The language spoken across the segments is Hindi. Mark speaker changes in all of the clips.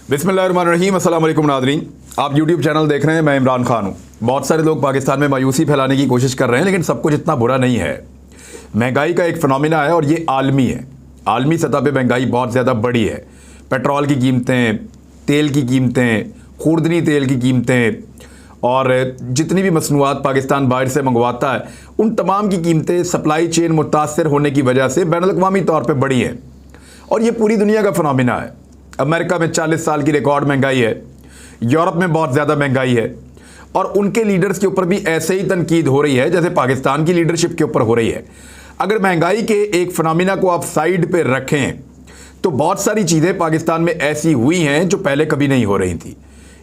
Speaker 1: बिस्मिल्लाहिर्रहमानिर्रहीम, अस्सलाम वालेकुम नाज़रीन। आप YouTube चैनल देख रहे हैं, मैं इमरान खान हूँ। बहुत सारे लोग पाकिस्तान में मायूसी फैलाने की कोशिश कर रहे हैं, लेकिन सब कुछ इतना बुरा नहीं है। महंगाई का एक फ़िनोमिना है और ये आलमी है। आलमी सतह पे महंगाई बहुत ज़्यादा बड़ी है। पेट्रोल की कीमतें, तेल की कीमतें, खुर्दनी तेल की कीमतें और जितनी भी मसनूआत पाकिस्तान बाहर से मंगवाता है, उन तमाम की कीमतें सप्लाई चेन मुतासर होने की वजह से बैनुल-अक़वामी तौर पर बढ़ी हैं और ये पूरी दुनिया का फ़िनोमिना है। अमेरिका में 40 साल की रिकॉर्ड महंगाई है, यूरोप में बहुत ज़्यादा महंगाई है और उनके लीडर्स के ऊपर भी ऐसे ही तनकीद हो रही है जैसे पाकिस्तान की लीडरशिप के ऊपर हो रही है। अगर महंगाई के एक फिनोमिना को आप साइड पे रखें तो बहुत सारी चीज़ें पाकिस्तान में ऐसी हुई हैं जो पहले कभी नहीं हो रही थी,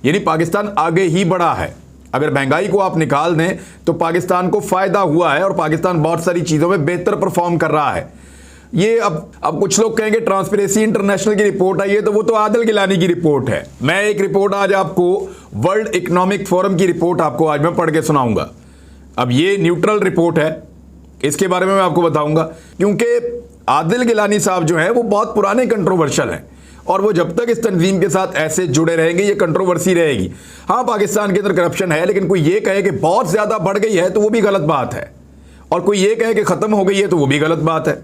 Speaker 1: यानी पाकिस्तान आगे ही बढ़ा है। अगर महंगाई को आप निकाल दें तो पाकिस्तान को फ़ायदा हुआ है और पाकिस्तान बहुत सारी चीज़ों में बेहतर परफॉर्म कर रहा है। ये अब कुछ लोग कहेंगे ट्रांसपेरेंसी इंटरनेशनल की रिपोर्ट आई है, तो वो तो आदिल गिलानी की रिपोर्ट है। मैं एक रिपोर्ट आज आपको वर्ल्ड इकोनॉमिक फोरम की रिपोर्ट आपको आज मैं पढ़ के सुनाऊंगा। अब ये न्यूट्रल रिपोर्ट है, इसके बारे में मैं आपको बताऊंगा, क्योंकि आदिल गिलानी साहब जो है वो बहुत पुराने कंट्रोवर्शियल हैं और वो जब तक इस तंजीम के साथ ऐसे जुड़े रहेंगे ये कंट्रोवर्सी रहेगी। हाँ, पाकिस्तान के अंदर करप्शन है, लेकिन कोई ये कहे कि बहुत ज्यादा बढ़ गई है तो वो भी गलत बात है, और कोई ये कहे कि खत्म हो गई है तो वो भी गलत बात है।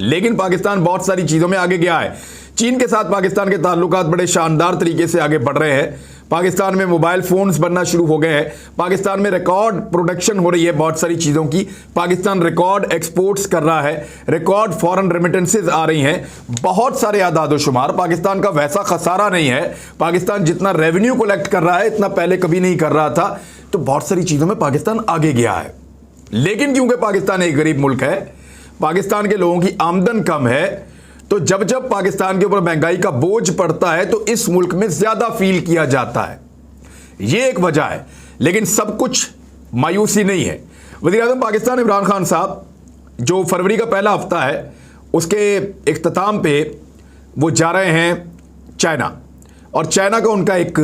Speaker 1: लेकिन पाकिस्तान बहुत सारी चीज़ों में आगे गया है। चीन के साथ पाकिस्तान के ताल्लुकात बड़े शानदार तरीके से आगे बढ़ रहे हैं। पाकिस्तान में मोबाइल फ़ोन्स बनना शुरू हो गए हैं। पाकिस्तान में रिकॉर्ड प्रोडक्शन हो रही है बहुत सारी चीज़ों की। पाकिस्तान रिकॉर्ड एक्सपोर्ट्स कर रहा है, रिकॉर्ड फॉरेन रेमिटेंसेज आ रही हैं। बहुत सारे आदाद व शुमार, पाकिस्तान का वैसा खसारा नहीं है। पाकिस्तान जितना रेवेन्यू कलेक्ट कर रहा है इतना पहले कभी नहीं कर रहा था। तो बहुत सारी चीज़ों में पाकिस्तान आगे गया है। लेकिन क्योंकि पाकिस्तान एक गरीब मुल्क है, पाकिस्तान के लोगों की आमदन कम है, तो जब जब पाकिस्तान के ऊपर महंगाई का बोझ पड़ता है तो इस मुल्क में ज्यादा फील किया जाता है। यह एक वजह है, लेकिन सब कुछ मायूसी नहीं है। वज़ीर-ए-आज़म पाकिस्तान इमरान खान साहब जो फरवरी का पहला हफ्ता है उसके इख्तिताम पे वो जा रहे हैं चाइना, और चाइना का उनका एक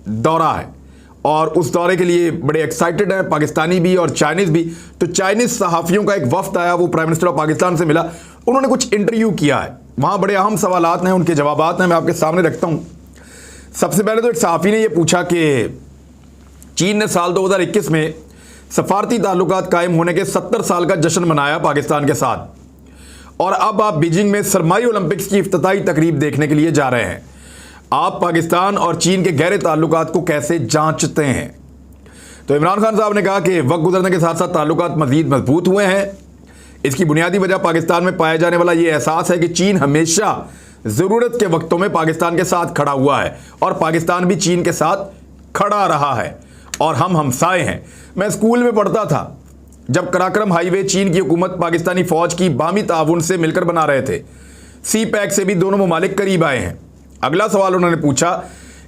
Speaker 1: दौरा है और उस दौरे के लिए बड़े एक्साइटेड हैं पाकिस्तानी भी और चाइनीज़ भी। तो चाइनीज़ सहाफ़ियों का एक वफ्द आया, वो प्राइम मिनिस्टर ऑफ पाकिस्तान से मिला, उन्होंने कुछ इंटरव्यू किया है। वहाँ बड़े अहम सवालात हैं, उनके जवाबात हैं, मैं आपके सामने रखता हूँ। सबसे पहले तो एक सहाफ़ी ने यह पूछा कि चीन ने साल 2021 में सफारती ताल्लुकात कायम होने के 70 साल का जश्न मनाया पाकिस्तान के साथ, और अब आप बीजिंग में सरमाई ओलंपिक्स की इफ्तिताई तकरीब देखने के लिए जा रहे हैं। आप पाकिस्तान और चीन के गहरे ताल्लुकात को कैसे जांचते हैं? तो इमरान खान साहब ने कहा कि वक्त गुजरने के साथ साथ ताल्लुकात मज़ीद मजबूत हुए हैं। इसकी बुनियादी वजह पाकिस्तान में पाया जाने वाला ये एहसास है कि चीन हमेशा ज़रूरत के वक्तों में पाकिस्तान के साथ खड़ा हुआ है और पाकिस्तान भी चीन के साथ खड़ा रहा है और हम हमसाए हैं। मैं स्कूल में पढ़ता था जब कराक्रम हाईवे चीन की हुकूमत पाकिस्तानी फ़ौज की बामी ताउन से मिलकर बना रहे थे। सी पैक से भी दोनों ममालिक करीब आए हैं। अगला सवाल उन्होंने पूछा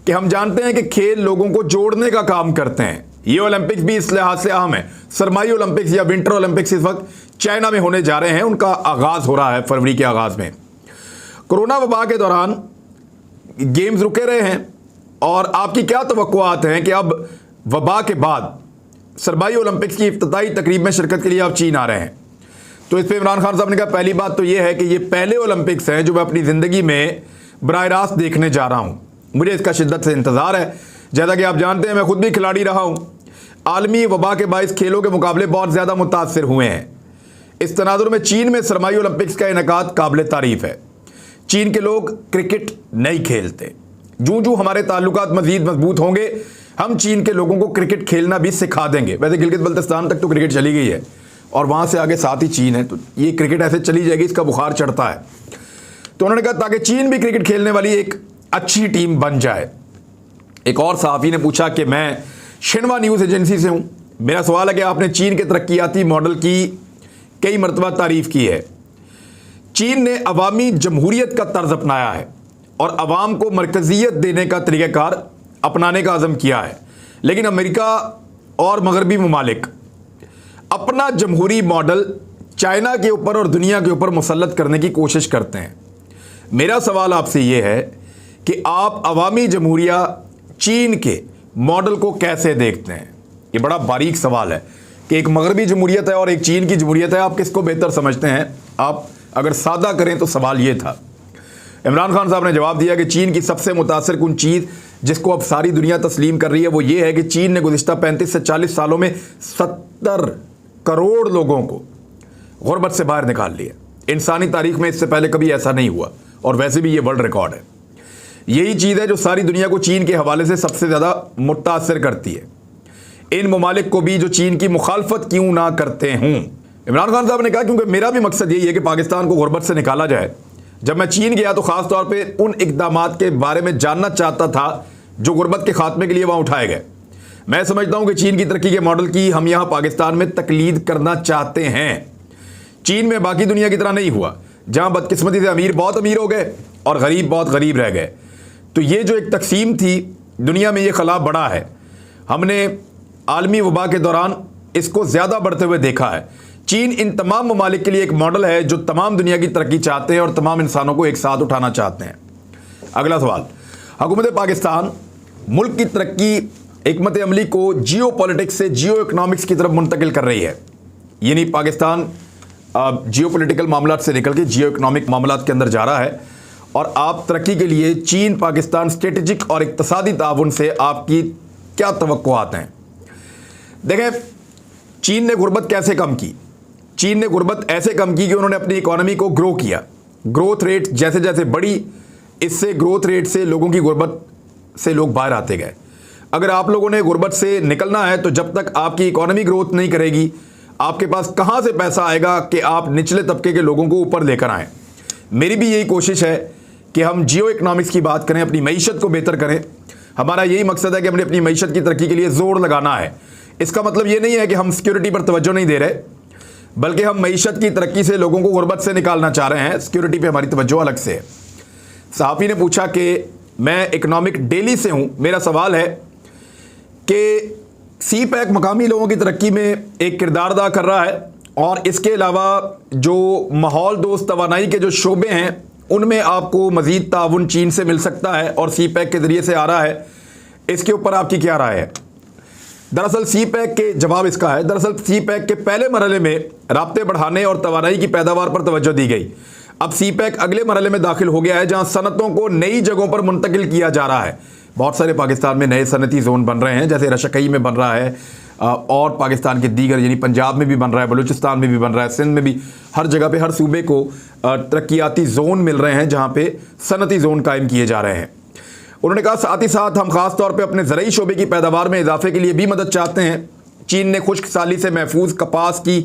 Speaker 1: कि हम जानते हैं कि खेल लोगों को जोड़ने का काम करते हैं, ये ओलंपिक्स भी इस लिहाज से अहम है। सरमाई ओलंपिक्स या विंटर ओलंपिक्स इस वक्त चाइना में होने जा रहे हैं, उनका आगाज हो रहा है फरवरी के आगाज में। कोरोना वबा के दौरान गेम्स रुके रहे हैं और आपकी क्या तवक्कुआत हैं कि अब वबा के बाद सरमाई ओलंपिक्स की इफ्तिताई तकरीब में शिरकत के लिए आप चीन आ रहे हैं? तो इस पर इमरान खान साहब ने कहा पहली बात तो यह है कि ये पहले ओलंपिक्स हैं जो मैं अपनी ज़िंदगी में बराह रास्त देखने जा रहा हूँ। मुझे इसका शिद्दत से इंतज़ार है। जैसा कि आप जानते हैं मैं खुद भी खिलाड़ी रहा हूँ। आलमी वबा के बाइस खेलों के मुकाबले बहुत ज़्यादा मुतासर हुए हैं। इस तनाजुर में चीन में सरमाई ओलंपिक्स का इनेकाद काबिल तारीफ़ है। चीन के लोग क्रिकेट नहीं खेलते। जूँ जूँ हमारे ताल्लुकात मज़ीद मजबूत होंगे हम चीन के लोगों को क्रिकेट खेलना भी सिखा देंगे। वैसे गिलगित बल्तिस्तान तक तो क्रिकेट चली गई है और वहाँ से आगे साथ ही चीन है, तो ये क्रिकेट ऐसे चली जाएगी, इसका बुखार चढ़ता है। तो उन्होंने कहा ताकि चीन भी क्रिकेट खेलने वाली एक अच्छी टीम बन जाए। एक और सहाफ़ी ने पूछा कि मैं शिन्वा न्यूज़ एजेंसी से हूँ, मेरा सवाल है कि आपने चीन के तरक्याती मॉडल की कई मरतबा तारीफ़ की है। चीन ने अवामी जमहूरियत का तर्ज अपनाया है और अवाम को मरकज़ियत देने का तरीक़ाकार अपनाने का अज़म किया है, लेकिन अमेरिका और मगरबी ममालिक अपना जमहूरी मॉडल चाइना के ऊपर और दुनिया के ऊपर मुसल्लत करने की कोशिश करते हैं। मेरा सवाल आपसे ये है कि आप अवामी जमहूरिया चीन के मॉडल को कैसे देखते हैं? ये बड़ा बारीक सवाल है कि एक मगरबी जमहूरियत है और एक चीन की जमहूरियत है, आप किसको बेहतर समझते हैं? आप अगर सादा करें तो सवाल ये था। इमरान खान साहब ने जवाब दिया कि चीन की सबसे मुतासिर कुन चीज़ जिसको अब सारी दुनिया तस्लीम कर रही है वो ये है कि चीन ने गुज़िश्ता 35 से 40 सालों में 70 करोड़ लोगों को गुर्बत से बाहर निकाल लिया। इंसानी तारीख में इससे पहले कभी ऐसा नहीं हुआ और वैसे भी ये वर्ल्ड रिकॉर्ड है। यही चीज़ है जो सारी दुनिया को चीन के हवाले से सबसे ज़्यादा मुतासिर करती है। इन ममालिक को भी जो चीन की मुखालफत क्यों ना करते हों। इमरान खान साहब ने कहा क्योंकि मेरा भी मकसद यही है कि पाकिस्तान को गुर्बत से निकाला जाए। जब मैं चीन गया तो ख़ास तौर पे उन इक़दामात के बारे में जानना चाहता था जो गुर्बत के खात्मे के लिए वहाँ उठाए गए। मैं समझता हूँ कि चीन की तरक्की के मॉडल की हम यहाँ पाकिस्तान में तकलीद करना चाहते हैं। चीन में बाकी दुनिया की तरह नहीं हुआ जहाँ बदकिस्मती से अमीर बहुत अमीर हो गए और गरीब बहुत गरीब रह गए। तो ये जो एक तकसीम थी दुनिया में, ये खला बड़ा है। हमने आलमी वबा के दौरान इसको ज़्यादा बढ़ते हुए देखा है। चीन इन तमाम ममालिक के लिए एक मॉडल है जो तमाम दुनिया की तरक्की चाहते हैं और तमाम इंसानों को एक साथ उठाना चाहते हैं। अगला सवाल, हुकूमत पाकिस्तान मुल्क की तरक्की हिकमत अमली को जियो पॉलिटिक्स से जियो इकनॉमिक्स की तरफ मुंतकिल कर रही है। यानी पाकिस्तान जियो पोलिटिकल मामला से निकल के जियो इकनॉमिक मामला के अंदर जा रहा है और आप तरक्की के लिए चीन पाकिस्तान स्ट्रेटेजिक और इक्तसादी ताउन से आपकी क्या तवक्कुआत हैं। देखें, चीन ने गुर्बत कैसे कम की। चीन ने गुर्बत ऐसे कम की कि उन्होंने अपनी इकोनॉमी को ग्रो किया। ग्रोथ रेट जैसे जैसे बढ़ी, इससे ग्रोथ रेट से लोगों की गुर्बत से लोग बाहर आते गए। अगर आप लोगों ने गुर्बत से निकलना है तो जब तक आपकी इकोनॉमी ग्रोथ नहीं करेगी, आपके पास कहाँ से पैसा आएगा कि आप निचले तबके के लोगों को ऊपर लेकर आएँ। मेरी भी यही कोशिश है कि हम जियो इकनॉमिक्स की बात करें, अपनी मईशत को बेहतर करें। हमारा यही मकसद है कि हमने अपनी मईशत की तरक्की के लिए ज़ोर लगाना है। इसका मतलब ये नहीं है कि हम सिक्योरिटी पर तवज्जो नहीं दे रहे, बल्कि हम मईशत की तरक्की से लोगों को गुर्बत से निकालना चाह रहे हैं। सिक्योरिटी पे हमारी तवज्जो अलग से है। सहाफ़ी ने पूछा कि मैं इकनॉमिक डेली से हूँ, मेरा सवाल है कि सी पैक मकामी लोगों की तरक्की में एक किरदार अदा कर रहा है और इसके अलावा जो माहौल दोस्त तवानाई के जो शोबे हैं उनमें आपको मज़ीद ताउन चीन से मिल सकता है और सी पैक के ज़रिए से आ रहा है। इसके ऊपर आपकी क्या राय है। दरअसल सी पैक के जवाब इसका है, दरअसल सी पैक के पहले मरहले में राब्ते बढ़ाने और तवानाई की पैदावार पर तवज्जो दी गई। अब सी पैक अगले मरहले में दाखिल हो गया है जहां सनतों को नई जगहों पर मुंतकिल किया जा रहा है। बहुत सारे पाकिस्तान में नए सनती जोन बन रहे हैं, जैसे रशकई में बन रहा है और पाकिस्तान के दीगर यानी पंजाब में भी बन रहा है, बलूचिस्तान में भी बन रहा है, सिंध में भी, हर जगह पे हर सूबे को तरक्याती जोन मिल रहे हैं जहाँ पे सनती जोन कायम किए जा रहे हैं। उन्होंने कहा साथ ही साथ हम खास तौर पे अपने ज़रई शोबे की पैदावार में इजाफे के लिए भी मदद चाहते हैं। चीन ने खुश्क साली से महफूज कपास की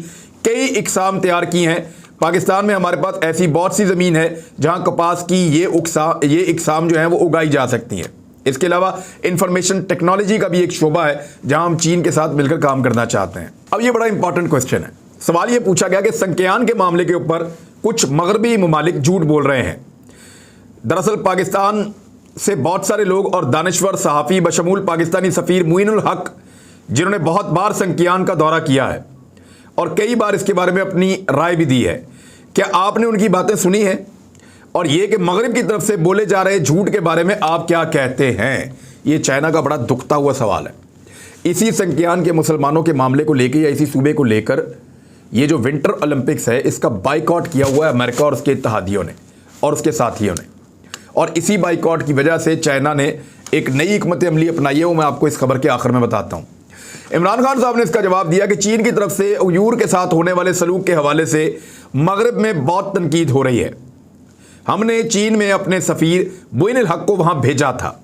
Speaker 1: कई इकसाम तैयार की हैं। पाकिस्तान में हमारे पास ऐसी बहुत सी ज़मीन है जहाँ कपास की ये इकसाम जो हैं वो उगाई जा सकती हैं। इसके अलावा इंफॉर्मेशन टेक्नोलॉजी का भी एक शोबा है जहाँ हम चीन के साथ मिलकर काम करना चाहते हैं। अब ये बड़ा इंपॉर्टेंट क्वेश्चन है। सवाल ये पूछा गया कि संक्यान के मामले के ऊपर कुछ मगरबी ममालिक झूठ बोल रहे हैं। दरअसल पाकिस्तान से बहुत सारे लोग और दानिश्वर सहाफ़ी बशमूल पाकिस्तानी सफ़ीर मुइनुल हक, जिन्होंने बहुत बार संक्यान का दौरा किया है और कई बार इसके बारे में अपनी राय भी दी है, क्या आपने उनकी बातें सुनी हैं? और ये कि मगरिब की तरफ से बोले जा रहे झूठ के बारे में आप क्या कहते हैं? ये चाइना का बड़ा दुखता हुआ सवाल है। इसी संक्यान के मुसलमानों के मामले को लेकर या इसी सूबे को लेकर ये जो विंटर ओलंपिक्स है इसका बाइकआउट किया हुआ है अमेरिका और उसके इत्तेहादियों ने और उसके साथियों ने, और इसी बाइकआउट की वजह से चाइना ने एक नई हिकमत अमली अपनाई है। वो मैं आपको इस खबर के आखिर में बताता हूँ। इमरान खान साहब ने इसका जवाब दिया कि चीन की तरफ से उयूर के साथ होने वाले सलूक के हवाले से मगरब में बहुत तनकीद हो रही है। हमने चीन में अपने सफ़ीर मुइनुल हक को वहाँ भेजा था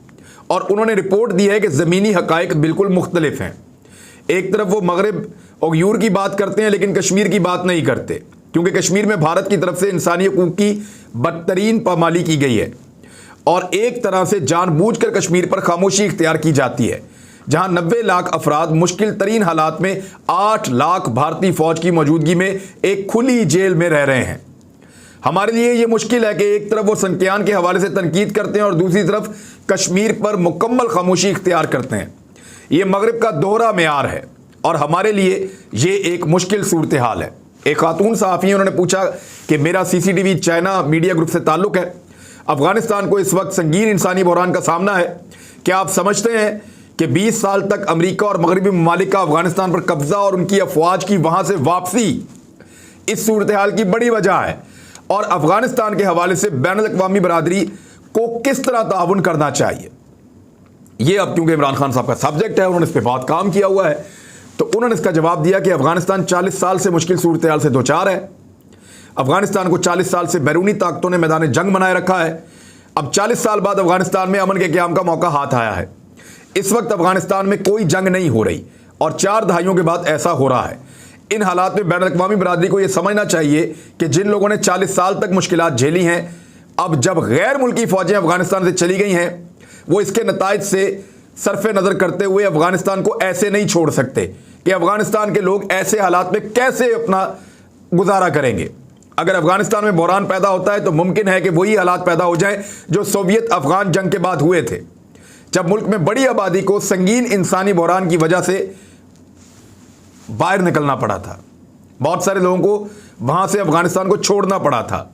Speaker 1: और उन्होंने रिपोर्ट दी है कि ज़मीनी हक़ाइक़ बिल्कुल मुख्तलिफ हैं। एक तरफ वो मगरब उयूर की बात करते हैं लेकिन कश्मीर की बात नहीं करते, क्योंकि कश्मीर में भारत की तरफ से इंसानी हकूक़ की बदतरीन पामाली की गई है और एक तरह से जानबूझकर कश्मीर पर खामोशी इख्तियार की जाती है, जहां 90 लाख अफराद मुश्किल तरीन हालात में 8 लाख भारतीय फौज की मौजूदगी में एक खुली जेल में रह रहे हैं। हमारे लिए ये मुश्किल है कि एक तरफ वो संक्यान के हवाले से तनकीद करते हैं और दूसरी तरफ कश्मीर पर मुकम्मल खामोशी इख्तियार करते हैं। ये मगरिब का दोहरा मेयार है और हमारे लिए ये एक मुश्किल सूरत हाल है। एक खातून सहाफ़ी उन्होंने पूछा कि मेरा CCTV चाइना मीडिया ग्रुप से ताल्लुक़ है। अफ़गानिस्तान को इस वक्त संगीन इंसानी बहरान का सामना है। क्या आप समझते हैं कि 20 साल तक अमेरिका और मगरबी ममालिक का अफ़गानिस्तान पर कब्ज़ा और उनकी अफवाज की वहाँ से वापसी इस सूरत हाल की बड़ी वजह है? और अफगानिस्तान के हवाले से बैनुल-अक़वामी बरादरी को किस तरह ताउन करना चाहिए। ये अब क्योंकि इमरान खान साहब का सब्जेक्ट है, उन्होंने इस पर बहुत काम किया हुआ है, तो उन्होंने इसका जवाब दिया कि अफगानिस्तान 40 साल से मुश्किल सूरत हाल से दो चार है। अफगानिस्तान को 40 साल से बैरूनी ताकतों ने मैदान जंग बनाए रखा है। अब 40 साल बाद अफगानिस्तान में अमन के क़याम का मौका हाथ आया है। इस वक्त अफगानिस्तान में कोई जंग नहीं हो रही और 4 दहाइयों के बाद ऐसा हो रहा है। इन हालात में बैनुल-अक़वामी बरादरी को यह समझना चाहिए कि जिन लोगों ने 40 साल तक मुश्किलात झेली हैं, अब जब गैर मुल्की फ़ौजें अफगानिस्तान से चली गई हैं, वो इसके नताइज से सरफ़े नज़र करते हुए अफगानिस्तान को ऐसे नहीं छोड़ सकते कि अफगानिस्तान के लोग ऐसे हालात में कैसे अपना गुजारा करेंगे। अगर अफगानिस्तान में बहरान पैदा होता है तो मुमकिन है कि वही हालात पैदा हो जाएं जो सोवियत अफगान जंग के बाद हुए थे, जब मुल्क में बड़ी आबादी को संगीन इंसानी बहरान की वजह से बाहर निकलना पड़ा था। बहुत सारे लोगों को वहां से अफगानिस्तान को छोड़ना पड़ा था।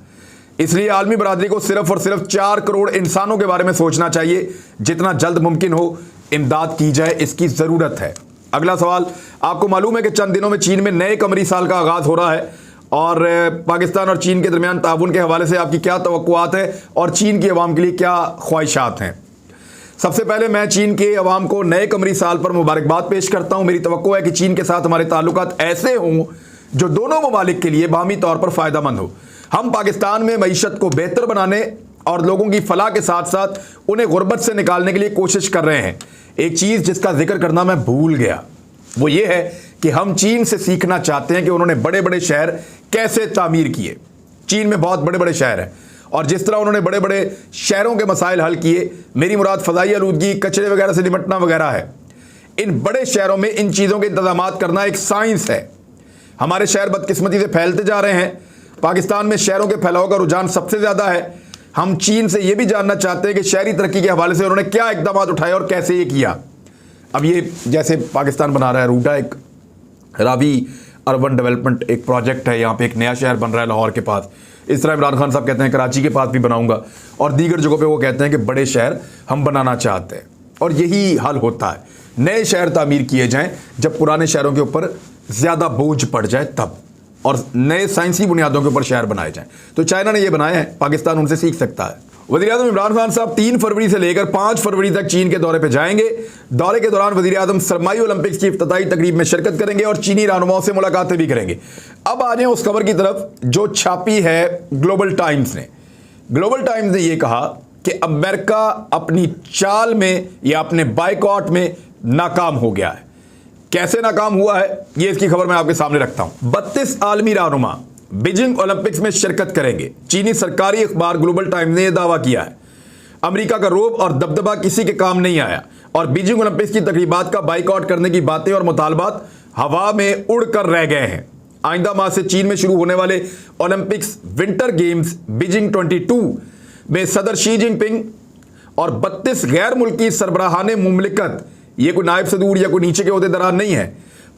Speaker 1: इसलिए आलमी बरादरी को सिर्फ और सिर्फ 4 करोड़ इंसानों के बारे में सोचना चाहिए। जितना जल्द मुमकिन हो इमदाद की जाए, इसकी ज़रूरत है। अगला सवाल, आपको मालूम है कि चंद दिनों में चीन में नए कमरी साल का आगाज़ हो रहा है और पाकिस्तान और चीन के दरमियान ताउन के हवाले से आपकी क्या तवक्कुआत है और चीन की अवाम के लिए क्या ख्वाहिशात हैं। सबसे पहले मैं चीन के अवाम को नए कमरी साल पर मुबारकबाद पेश करता हूं। मेरी तवक्को है कि चीन के साथ हमारे ताल्लुकात ऐसे हों जो दोनों ममालिक के लिए बाहमी तौर पर फ़ायदेमंद हो। हम पाकिस्तान में मईशत को बेहतर बनाने और लोगों की फलाह के साथ साथ उन्हें गुर्बत से निकालने के लिए कोशिश कर रहे हैं। एक चीज़ जिसका जिक्र करना मैं भूल गया, वो ये है कि हम चीन से सीखना चाहते हैं कि उन्होंने बड़े बड़े शहर कैसे तामीर किए। चीन में बहुत बड़े बड़े शहर हैं और जिस तरह उन्होंने बड़े बड़े शहरों के मसाइल हल किए, मेरी मुराद फ़ज़ाई आलूदगी, कचरे वगैरह से निपटना वगैरह है। इन बड़े शहरों में इन चीज़ों के इंतजाम करना एक साइंस है। हमारे शहर बदकिस्मती से फैलते जा रहे हैं। पाकिस्तान में शहरों के फैलाव का रुझान सबसे ज़्यादा है। हम चीन से ये भी जानना चाहते हैं कि शहरी तरक्की के हवाले से उन्होंने क्या इकदाम उठाए और कैसे ये किया। अब ये जैसे पाकिस्तान बना रहा है रूडा, एक रावी अर्बन डेवलपमेंट एक प्रोजेक्ट है, यहाँ पे एक नया शहर बन रहा है लाहौर के पास। इस तरह इमरान खान साहब कहते हैं कराची के पास भी बनाऊंगा और दीगर जगहों पे वो कहते हैं कि बड़े शहर हम बनाना चाहते हैं। और यही हल होता है, नए शहर तामीर किए जाएं जब पुराने शहरों के ऊपर ज़्यादा बोझ पड़ जाए तब, और नए साइंसी बुनियादों के ऊपर शहर बनाए जाएं। तो चाइना ने ये बनाए हैं, पाकिस्तान उनसे सीख सकता है। वज़ीर-ए-आज़म इमरान खान साहब 3 फरवरी से लेकर 5 फरवरी तक चीन के दौरे पे जाएंगे। दौरे के दौरान वज़ीर-ए-आज़म सरमाई ओलंपिक्स की इफ्तिताई तकरीब में शिरकत करेंगे और चीनी रहनुमाओं से मुलाकातें भी करेंगे। अब आ जाएं उस खबर की तरफ जो छापी है ग्लोबल टाइम्स ने। ग्लोबल टाइम्स ने यह कहा कि अमेरिका अपनी चाल में या अपने बाइकॉट में नाकाम हो गया है। कैसे नाकाम हुआ है, ये इसकी खबर मैं आपके सामने रखता हूं। 32 आलमी रहनुमा बीजिंग ओलंपिक्स में शिरकत करेंगे। चीनी सरकारी अखबार ग्लोबल टाइम्स ने यह दावा किया है। अमेरिका का रोब और दबदबा किसी के काम नहीं आया और बीजिंग ओलंपिक्स की तकरीबात का बाइकआउट करने की बातें और मुतालबात हवा में उड़कर रह गए हैं। आइंदा माह से चीन में शुरू होने वाले ओलंपिक्स विंटर गेम्स बीजिंग 22 में सदर शी जिनपिंग और 32 गैर मुल्की सरबराहाने मुमलिकत, ये कोई नायब सदूर या कोई नीचे के ओहदेदार नहीं है,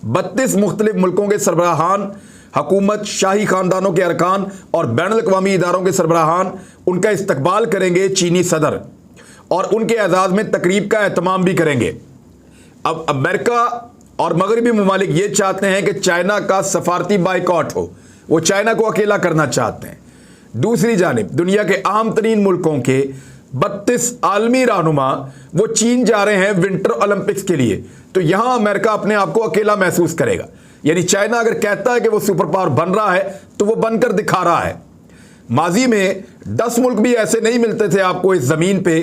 Speaker 1: 32 मुख्तलिफ मुल्कों के सरबराहान, हुकूमत, शाही खानदानों के अरकान और बैनुल-अक़वामी इदारों के सरबराहान उनका इस्तकबाल करेंगे चीनी सदर और उनके एजाज़ में तकरीब का एहतमाम भी करेंगे। अब अमेरिका और मगरबी ममालिक ये चाहते हैं कि चाइना का सफारती बाइकआउट हो, वो चाइना को अकेला करना चाहते हैं। दूसरी जानिब दुनिया के अहम तरीन मुल्कों के 32 आलमी रहनुमा वो चीन जा रहे हैं विंटर ओलंपिक्स के लिए, तो यहां अमेरिका अपने आप को अकेला महसूस करेगा। यानी चाइना अगर कहता है कि वो सुपर पावर बन रहा है तो वो बनकर दिखा रहा है। माजी में 10 मुल्क भी ऐसे नहीं मिलते थे आपको इस जमीन पे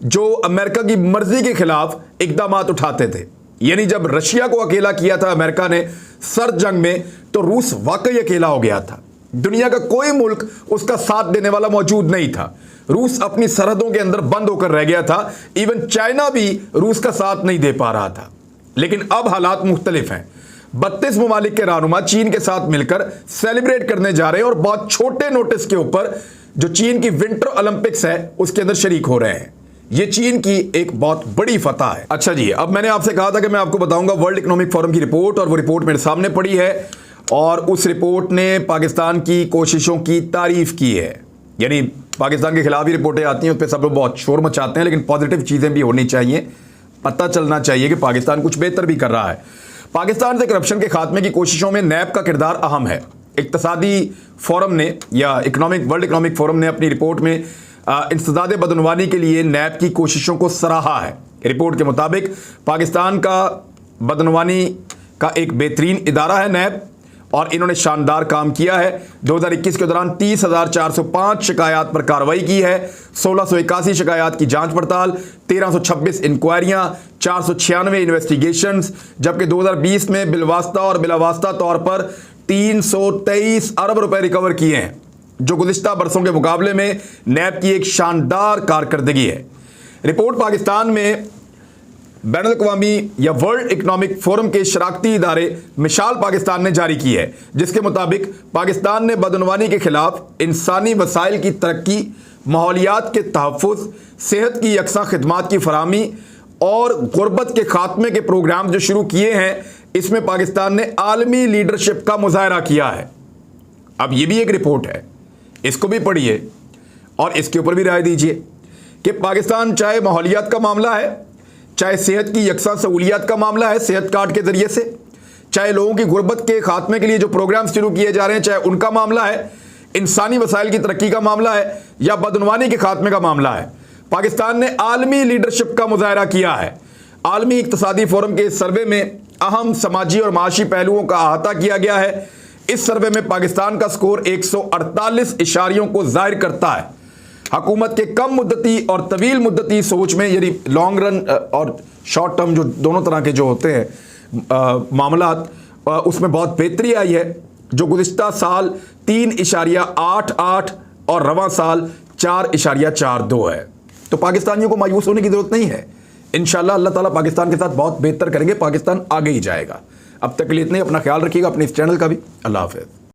Speaker 1: जो अमेरिका की मर्जी के खिलाफ इकदाम उठाते थे। यानी जब रशिया को अकेला किया था अमेरिका ने सर्द जंग में, तो रूस वाकई अकेला हो गया था। दुनिया का कोई मुल्क उसका साथ देने वाला मौजूद नहीं था। रूस अपनी सरहदों के अंदर बंद होकर रह गया था। इवन चाइना भी रूस का साथ नहीं दे पा रहा था। लेकिन अब हालात मुख्तलिफ हैं। 32 ममालिक के रहनुमा चीन के साथ मिलकर सेलिब्रेट करने जा रहे हैं और बहुत छोटे नोटिस के ऊपर जो चीन की विंटर ओलंपिक्स है उसके अंदर शरीक हो रहे हैं। ये चीन की एक बहुत बड़ी फतह है। अच्छा जी, अब मैंने आपसे कहा था कि मैं आपको बताऊंगा वर्ल्ड इकोनॉमिक फोरम की रिपोर्ट, और वो रिपोर्ट मेरे सामने पड़ी है और उस रिपोर्ट ने पाकिस्तान की कोशिशों की तारीफ की है। यानी पाकिस्तान के खिलाफ ही रिपोर्टें आती हैं, उस पर सब लोग बहुत शोर मचाते हैं, लेकिन पॉजिटिव चीज़ें भी होनी चाहिए। पता चलना चाहिए कि पाकिस्तान कुछ बेहतर भी कर रहा है। पाकिस्तान से करप्शन के खात्मे की कोशिशों में नैब का किरदार अहम है। इक्तसादी फोरम ने या वर्ल्ड इकोनॉमिक फोरम ने अपनी रिपोर्ट में इंसदाद बदनवानी के लिए नैब की कोशिशों को सराहा है। रिपोर्ट के मुताबिक पाकिस्तान का बदनवानी का एक बेहतरीन इदारा है नैब, और इन्होंने शानदार काम किया है। 2021 के दौरान 30,405 शिकायत पर कार्रवाई की है, 1681 शिकायत की जांच पड़ताल, 1326 इंक्वायरियां, 496 इन्वेस्टिगेशंस, जबकि 2020 में बिलवास्ता और बिलावास्ता तौर पर 323 अरब रुपए रिकवर किए हैं, जो गुज़िश्ता बरसों के मुकाबले में नैब की एक शानदार कारकर्दगी है। रिपोर्ट पाकिस्तान में बैनुल-अक़वामी या वर्ल्ड इकोनॉमिक फोरम के शराकती इदारे मिसाल पाकिस्तान ने जारी की है, जिसके मुताबिक पाकिस्तान ने बदनवानी के खिलाफ इंसानी वसाइल की तरक्की, माहौलियात के तहफ़्फ़ुज़, सेहत की यकसा खिदमात की फराहमी और गुर्बत के खात्मे के प्रोग्राम जो शुरू किए हैं, इसमें पाकिस्तान ने आलमी लीडरशिप का मुजाहरा किया है। अब ये भी एक रिपोर्ट है, इसको भी पढ़िए और इसके ऊपर भी राय दीजिए कि पाकिस्तान चाहे माहौलियात का मामला है, चाहे सेहत की यकसा सहूलियात का मामला है सेहत कार्ड के जरिए से, चाहे लोगों की गुर्बत के खात्मे के लिए जो प्रोग्राम शुरू किए जा रहे हैं चाहे उनका मामला है, इंसानी वसाइल की तरक्की का मामला है या बदनवानी के खात्मे का मामला है, पाकिस्तान ने आलमी लीडरशिप का मुजाहरा किया है। आलमी इक्तसादी फोरम के इस सर्वे में अहम समाजी और माशी पहलुओं का अहाता किया गया है। इस सर्वे में पाकिस्तान का स्कोर 148 इशारियों को जाहिर करता है। हुकूमत के कम मुद्दती और तवील मुद्दती सोच में, यानी लॉन्ग रन और शॉर्ट टर्म जो दोनों तरह के जो होते हैं मामलात, उसमें बहुत बेहतरी आई है, जो गुज़िश्ता साल 3.88 और रवां साल 4.42 है। तो पाकिस्तानियों को मायूस होने की ज़रूरत नहीं है। इंशाअल्लाह अल्लाह ताला पाकिस्तान के साथ बहुत बेहतर करेंगे, पाकिस्तान आगे ही जाएगा। अब तक के लिए इतने, अपना ख्याल रखिएगा, अपने इस चैनल का भी। अल्लाह हाफ़िज़।